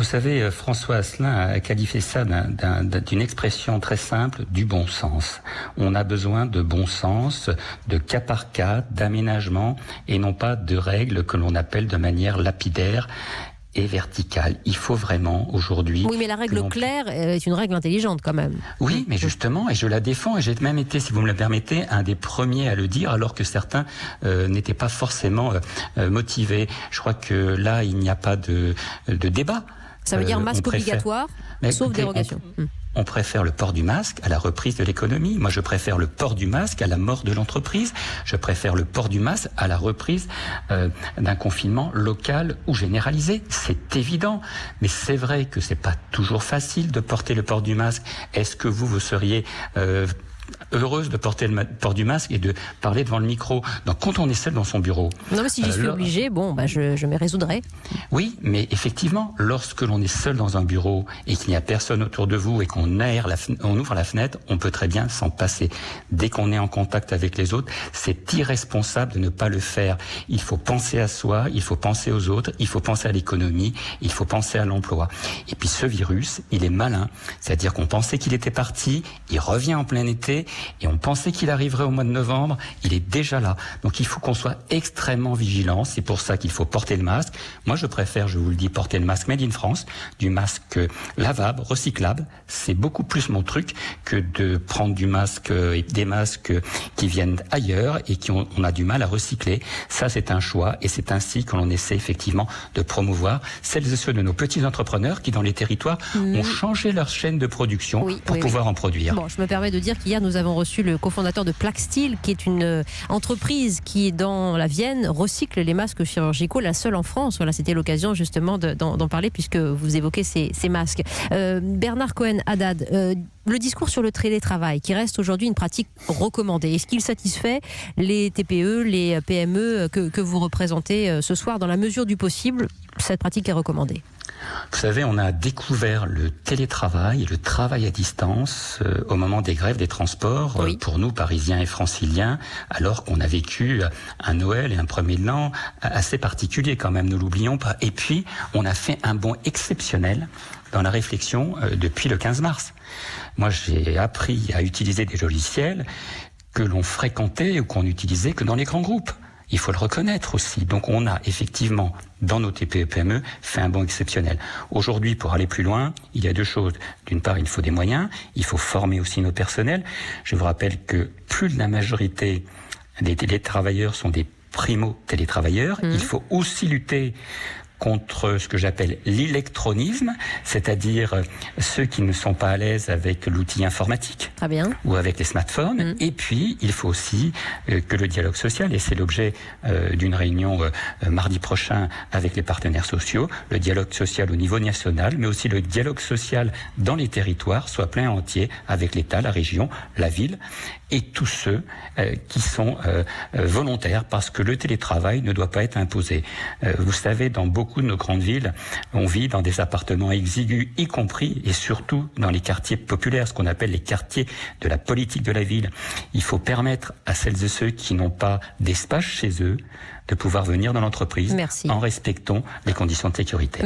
Vous savez, François Asselin a qualifié ça d'une expression très simple, du bon sens. On a besoin de bon sens, de cas par cas, d'aménagement, et non pas de règles que l'on appelle de manière lapidaire et verticale. Il faut vraiment aujourd'hui... Oui, mais la règle claire est une règle intelligente quand même. Oui, mais justement, et je la défends, et j'ai même été, si vous me le permettez, un des premiers à le dire, alors que certains n'étaient pas forcément motivés. Je crois que là, il n'y a pas de débat. Ça veut dire masque obligatoire, sauf dérogation. On préfère le port du masque à la reprise de l'économie. Moi, je préfère le port du masque à la mort de l'entreprise. Je préfère le port du masque à la reprise d'un confinement local ou généralisé. C'est évident. Mais c'est vrai que c'est pas toujours facile de porter le port du masque. Est-ce que vous seriez heureuse de porter le port du masque et de parler devant le micro? Donc, quand on est seul dans son bureau... Non, mais si j'y suis obligée, je me résoudrai. Oui, mais effectivement, lorsque l'on est seul dans un bureau et qu'il n'y a personne autour de vous et qu'on ouvre la fenêtre, on peut très bien s'en passer. Dès qu'on est en contact avec les autres, c'est irresponsable de ne pas le faire. Il faut penser à soi, il faut penser aux autres, il faut penser à l'économie, il faut penser à l'emploi. Et puis ce virus, il est malin. C'est-à-dire qu'on pensait qu'il était parti, il revient en plein été, et on pensait qu'il arriverait au mois de novembre, il est déjà là. Donc il faut qu'on soit extrêmement vigilant, c'est pour ça qu'il faut porter le masque. Moi je préfère, je vous le dis, porter le masque Made in France, du masque lavable, recyclable, c'est beaucoup plus mon truc que de prendre du masque et des masques qui viennent ailleurs et on a du mal à recycler. Ça c'est un choix et c'est ainsi que l'on essaie effectivement de promouvoir celles et ceux de nos petits entrepreneurs qui dans les territoires ont changé leur chaîne de production pour pouvoir en produire. Bon, je me permets de dire qu'hier nous avons reçu le cofondateur de Plaquesteel, qui est une entreprise qui, dans la Vienne, recycle les masques chirurgicaux, la seule en France. Voilà, c'était l'occasion justement d'en parler puisque vous évoquez ces masques. Bernard Cohen-Haddad, le discours sur le télétravail, qui reste aujourd'hui une pratique recommandée, est-ce qu'il satisfait les TPE, les PME que vous représentez ce soir? Dans la mesure du possible, cette pratique est recommandée. Vous savez, on a découvert le télétravail et le travail à distance au moment des grèves des transports, pour nous, Parisiens et Franciliens, alors qu'on a vécu un Noël et un premier de l'an assez particulier quand même, ne l'oublions pas. Et puis, on a fait un bond exceptionnel dans la réflexion depuis le 15 mars. Moi, j'ai appris à utiliser des logiciels que l'on fréquentait ou qu'on utilisait que dans les grands groupes. Il faut le reconnaître aussi. Donc on a effectivement, dans nos TPE-PME, fait un bond exceptionnel. Aujourd'hui, pour aller plus loin, il y a deux choses. D'une part, il faut des moyens, il faut former aussi nos personnels. Je vous rappelle que plus de la majorité des télétravailleurs sont des primo-télétravailleurs. Il faut aussi lutter contre ce que j'appelle l'électronisme, c'est-à-dire ceux qui ne sont pas à l'aise avec l'outil informatique ou avec les smartphones. Et puis, il faut aussi que le dialogue social, et c'est l'objet d'une réunion mardi prochain avec les partenaires sociaux, le dialogue social au niveau national, mais aussi le dialogue social dans les territoires, soit plein entier avec l'État, la région, la ville, et tous ceux qui sont volontaires, parce que le télétravail ne doit pas être imposé. Vous savez, dans beaucoup de nos grandes villes, on vit dans des appartements exigus, y compris et surtout dans les quartiers populaires, ce qu'on appelle les quartiers de la politique de la ville. Il faut permettre à celles et ceux qui n'ont pas d'espace chez eux de pouvoir venir dans l'entreprise en respectant les conditions de sécurité.